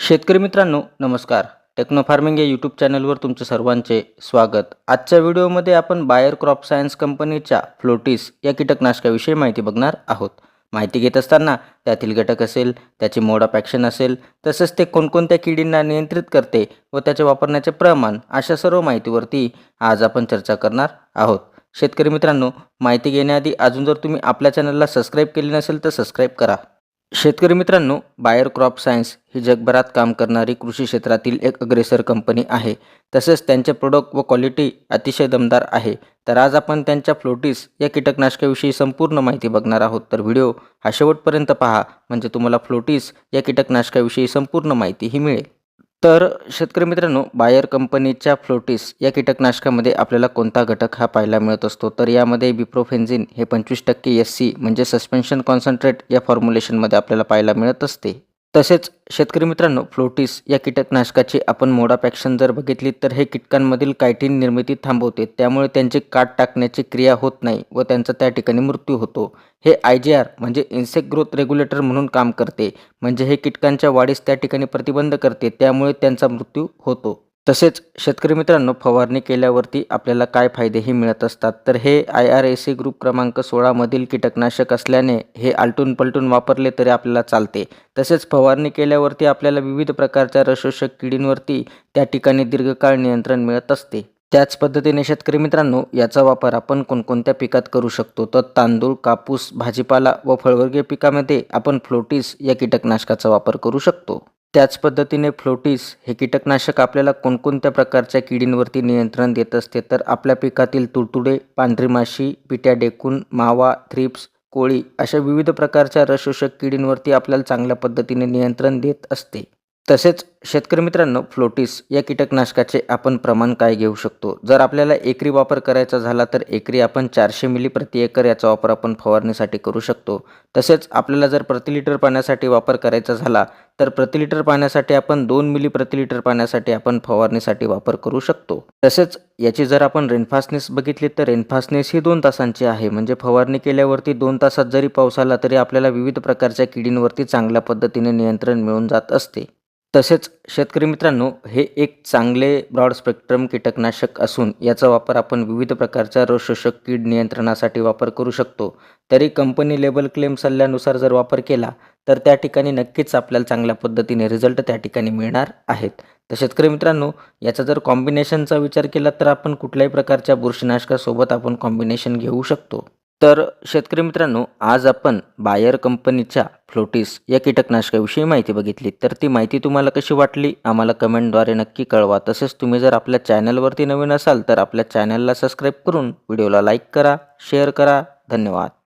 शेतकरी मित्रांनो नमस्कार. टेक्नो फार्मिंग या यूट्यूब चॅनलवर तुमचं सर्वांचे स्वागत. आजच्या व्हिडिओमध्ये आपण बायर क्रॉप सायन्स कंपनीच्या फ्लोटिस या कीटकनाशकाविषयी माहिती बघणार आहोत. माहिती घेत असताना त्यातील घटक असेल, त्याचे मोड ऑफ ॲक्शन असेल, तसेच ते कोणकोणत्या किडींना नियंत्रित करते व त्याचे वापरण्याचे प्रमाण अशा सर्व माहितीवरती आज आपण चर्चा करणार आहोत. शेतकरी मित्रांनो, माहिती घेण्याआधी अजून जर तुम्ही आपल्या चॅनलला सबस्क्राईब केले नसेल तर सबस्क्राईब करा. शेतकरी मित्रांनो, बायर क्रॉप सायन्स ही जगभरात काम करणारी कृषी क्षेत्रातील एक अग्रेसर कंपनी आहे. तसेच त्यांचे प्रोडक्ट व क्वालिटी अतिशय दमदार आहे. तर आज आपण त्यांच्या फ्लोटिस या कीटकनाशकाविषयी संपूर्ण माहिती बघणार आहोत. तर व्हिडिओ हा शेवटपर्यंत पहा, म्हणजे तुम्हाला फ्लोटिस या कीटकनाशकाविषयी संपूर्ण माहितीही मिळेल. तर शेतकरी मित्रांनो, बायर कंपनीच्या फ्लोटिस या कीटकनाशकामध्ये आपल्याला कोणता घटक हा पाहायला मिळत असतो, तर यामध्ये बिप्रोफेन्झिन हे 25% SC म्हणजे सस्पेन्शन कॉन्सन्ट्रेट या फॉर्म्युलेशनमध्ये आपल्याला पाहायला मिळत असते. तसेच शेतकरी मित्रांनो, फ्लोटिस या कीटकनाशकाची आपण मोड ऑफ ॲक्शन जर बघितली तर हे कीटकांमधील कायटिन निर्मिती थांबवते. त्यामुळे त्यांची काट टाकण्याची क्रिया होत नाही व त्यांचा त्या ठिकाणी मृत्यू होतो. हे IGR म्हणजे इन्सेक्ट ग्रोथ रेग्युलेटर म्हणून काम करते, म्हणजे हे कीटकांच्या वाढीस त्या ठिकाणी प्रतिबंध करते, त्यामुळे त्यांचा मृत्यू होतो. तसेच शेतकरी मित्रांनो, फवारणी केल्यावरती आपल्याला काय फायदेही मिळत असतात, तर हे IRAC ग्रुप क्रमांक 16 मधील कीटकनाशक असल्याने हे आलटून पलटून वापरले तरी आपल्याला चालते. तसेच फवारणी केल्यावरती आपल्याला विविध प्रकारच्या रसशोषक किडींवरती त्या ठिकाणी दीर्घकाळ नियंत्रण मिळत असते. त्याच पद्धतीने शेतकरी मित्रांनो, याचा वापर आपण कोणकोणत्या पिकात करू शकतो, तर तांदूळ, कापूस, भाजीपाला व फळवर्गीय पिकामध्ये आपण फ्लोटिस या कीटकनाशकाचा वापर करू शकतो. त्याच पद्धतीने फ्लोटिस हे कीटकनाशक आपल्याला कोणकोणत्या प्रकारच्या किडींवरती नियंत्रण देत असते, तर आपल्या पिकातील तुडतुडे, पांढरी माशी, पिट्या डेकून, मावा, थ्रिप्स, कोळी अशा विविध प्रकारच्या रसशोषक किडींवरती आपल्याला चांगल्या पद्धतीने नियंत्रण देत असते. तसेच शेतकरी मित्रांनो, फ्लोटिस या कीटकनाशकाचे आपण प्रमाण काय घेऊ शकतो, जर आपल्याला एकरी वापर करायचा झाला तर एकरी आपण 400 मिली प्रति एकर याचा वापर आपण फवारणीसाठी करू शकतो. तसेच आपल्याला जर प्रति लिटर पाण्यासाठी वापर करायचा झाला तर प्रति लिटर पाण्यासाठी आपण 2 मिली प्रति लिटर पाण्यासाठी आपण फवारणीसाठी वापर करू शकतो. तसेच याची जर आपण रेनफास्टनेस बघितली तर रेनफास्टनेस ही 2 तासांची आहे, म्हणजे फवारणी केल्यावरती 2 तासात जरी पाऊस आला तरी आपल्याला विविध प्रकारच्या किडींवरती चांगल्या पद्धतीने नियंत्रण मिळून जात असते. तसेच शेतकरी मित्रांनो, हे एक चांगले ब्रॉड स्पेक्ट्रम कीटकनाशक असून याचा वापर आपण विविध प्रकारच्या रोगशोषक कीड नियंत्रणासाठी वापर करू शकतो. तरी कंपनी लेबल क्लेम सल्ल्यानुसार जर वापर केला तर त्या ठिकाणी नक्कीच आपल्याला चांगल्या पद्धतीने रिझल्ट त्या ठिकाणी मिळणार आहेत. तर शेतकरी मित्रांनो, याचा जर कॉम्बिनेशनचा विचार केला तर आपण कुठल्याही प्रकारच्या बुरशीनाशकासोबत आपण कॉम्बिनेशन घेऊ शकतो. तर शेतकरी मित्रांनो, आज आपण बायर कंपनीच्या फ्लोटिस या कीटकनाशकाविषयी माहिती बघितली. तर ती माहिती तुम्हाला कशी वाटली आम्हाला कमेंटद्वारे नक्की कळवा. तसेच तुम्ही जर आपल्या चॅनलवरती नवीन असाल तर आपल्या चॅनलला सबस्क्राईब करून व्हिडिओला लाईक करा, शेअर करा. धन्यवाद.